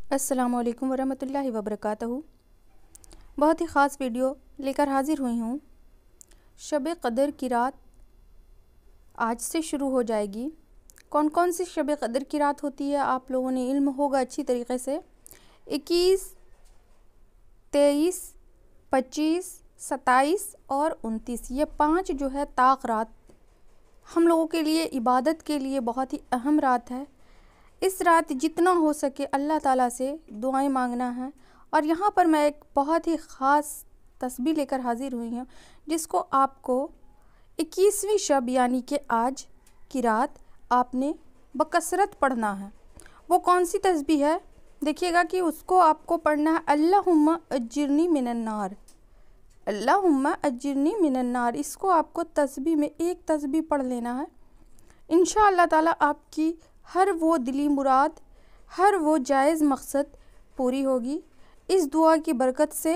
अस्सलामु अलैकुम वरहमतुल्लाहि वबरकातुहू। बहुत ही ख़ास वीडियो लेकर हाज़िर हुई हूँ। शब क़दर की रात आज से शुरू हो जाएगी। कौन कौन सी शब क़दर की रात होती है आप लोगों ने इल्म होगा अच्छी तरीक़े से। 21, 23, 25, 27 और 29 ये 5 जो है ताक़ रात हम लोगों के लिए इबादत के लिए बहुत ही अहम रात है। इस रात जितना हो सके अल्लाह ताला से दुआएं मांगना है। और यहाँ पर मैं एक बहुत ही ख़ास तस्बीह लेकर हाज़िर हुई हूँ जिसको आपको 21वीं शब यानी कि आज की रात आपने बकसरत पढ़ना है। वो कौन सी तस्बीह है देखिएगा कि उसको आपको पढ़ना है अल्लाहुम्मा अज्जिरनी मिनन नार, अल्लाहुम्मा अज्जिरनी मिनन नार। इसको आपको तस्बीह में एक तस्बीह पढ़ लेना है। इंशाअल्लाह ताला आपकी हर वो दिली मुराद, हर वो जायज़ मकसद पूरी होगी इस दुआ की बरकत से,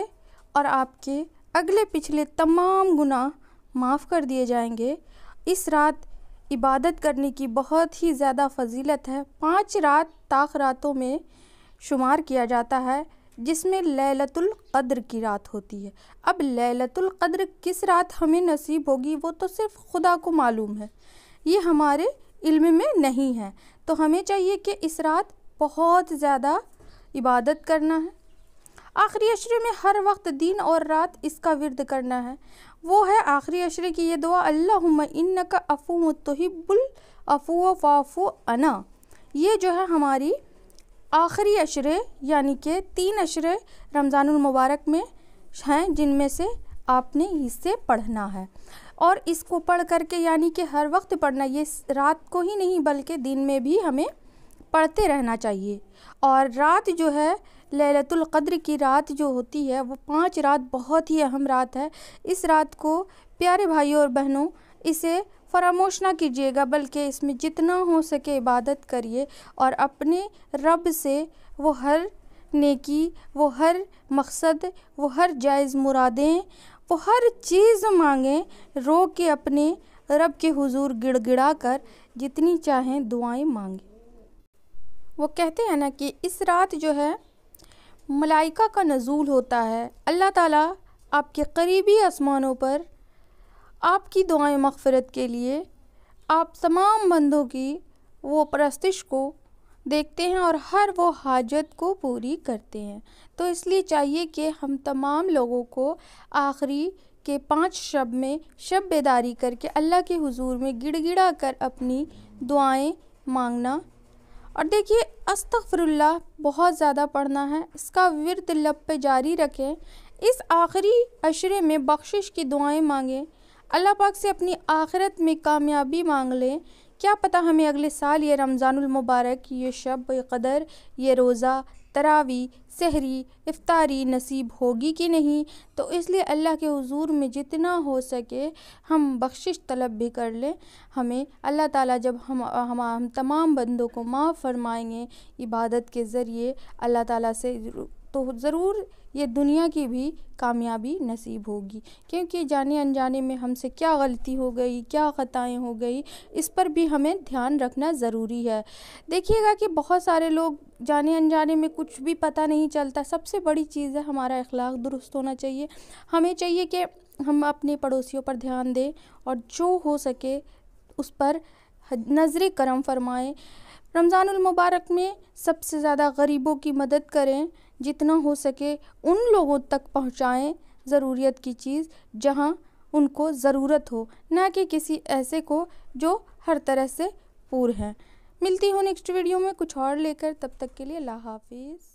और आपके अगले पिछले तमाम गुनाह माफ़ कर दिए जाएंगे। इस रात इबादत करने की बहुत ही ज़्यादा फ़जीलत है। 5 रात ताक़ रातों में शुमार किया जाता है जिसमें लैलतुल क़द्र की रात होती है। अब लैलतुल क़द्र किस रात हमें नसीब होगी वो तो सिर्फ़ खुदा को मालूम है, ये हमारे इल्म में नहीं है। तो हमें चाहिए कि इस रात बहुत ज़्यादा इबादत करना है। आखिरी अशरे में हर वक्त दिन और रात इसका विर्द करना है। वो है आखिरी अशरे की ये दुआ अल्लाहुम्मा इन्नका अफ़ुव्वुन तुहिब्बुल अफ़्व फ़अफ़ु अन्ना। ये जो है हमारी आखिरी अशरे यानी कि 3 अशरे रमज़ानुल मुबारक में हैं जिनमें से आपने इससे पढ़ना है। और इसको पढ़ करके यानी कि हर वक्त पढ़ना, ये रात को ही नहीं बल्कि दिन में भी हमें पढ़ते रहना चाहिए। और रात जो है लैलतुल क़द्र की रात जो होती है वो 5 रात बहुत ही अहम रात है। इस रात को प्यारे भाइयों और बहनों इसे फरामोश ना कीजिएगा बल्कि इसमें जितना हो सके इबादत करिए और अपने रब से वो हर नेकी, वो हर मकसद, वो हर जायज़ मुरादें, वो हर चीज़ मांगें। रो के अपने रब के हुजूर गिड़गिड़ा कर जितनी चाहें दुआएं मांगें। वो कहते हैं ना कि इस रात जो है मलाइका का नज़ूल होता है। अल्लाह ताला आपके करीबी आसमानों पर आपकी दुआएं मग़फ़िरत के लिए आप तमाम बंदों की वो परस्तिश को देखते हैं और हर वो हाजत को पूरी करते हैं। तो इसलिए चाहिए कि हम तमाम लोगों को आखिरी के 5 शब में शब बेदारी करके अल्लाह के हुजूर में गिड़गिड़ा कर अपनी दुआएं मांगना। और देखिए अस्तग़फ़िरुल्लाह बहुत ज़्यादा पढ़ना है, इसका विर्द लब पे जारी रखें। इस आखिरी अशरे में बख्शिश की दुआएं मांगें, अल्लाह पाक से अपनी आखिरत में कामयाबी मांग लें। क्या पता हमें अगले साल ये रमज़ानुल मुबारक, ये शब क़दर, ये रोज़ा, तरावी, सहरी, इफ्तारी नसीब होगी कि नहीं। तो इसलिए अल्लाह के हुजूर में जितना हो सके हम बख्शिश तलब भी कर लें। हमें अल्लाह ताला जब हम तमाम बंदों को माफ़ फरमाएंगे इबादत के ज़रिए अल्लाह ताला से, तो ज़रूर ये दुनिया की भी कामयाबी नसीब होगी। क्योंकि जाने अनजाने में हमसे क्या गलती हो गई, क्या ख़ताएँ हो गई, इस पर भी हमें ध्यान रखना ज़रूरी है। देखिएगा कि बहुत सारे लोग जाने अनजाने में कुछ भी पता नहीं चलता। सबसे बड़ी चीज़ है हमारा अखलाक दुरुस्त होना चाहिए। हमें चाहिए कि हम अपने पड़ोसियों पर ध्यान दें और जो हो सके उस पर नज़र करम फरमाएँ। रमज़ानुल मुबारक में सबसे ज़्यादा गरीबों की मदद करें, जितना हो सके उन लोगों तक पहुँचाएँ ज़रूरियत की चीज़ जहाँ उनको ज़रूरत हो, ना कि किसी ऐसे को जो हर तरह से पूर हैं। मिलती हूँ नेक्स्ट वीडियो में कुछ और लेकर, तब तक के लिए अल्लाह हाफिज़।